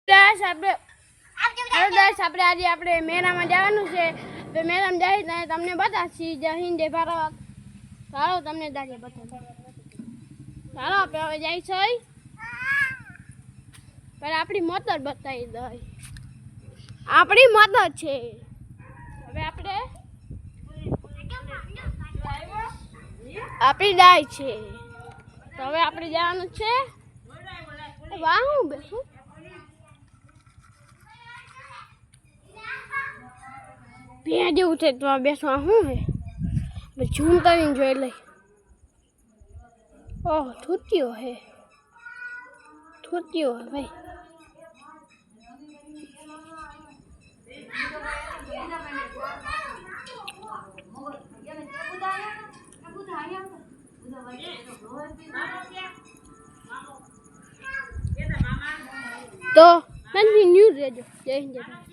guys આપણે આજે આપણે મેળામાં જવાનું છે તો મેળામાં જઈને તમને બતાવશી જય હિન્દ જય ભારત ચાલો તમને દાજે બતાવો ચાલો આપણે હવે જાય છે પણ આપણી મોટર બતાવી દઈ આપણી મોટર છે હવે આપણે આપણી ડાય છે તો હવે આપણે જવાનું છે વાહ હું બેસું ભેં જેવું છે તો બેસવા શું હે ઝૂમ કરીને જોઈ લઈ ઓહ થૂત્યો હે ભાઈ તો કન્ટિન્યુ રહેજો જય હિન્દ જય ભારત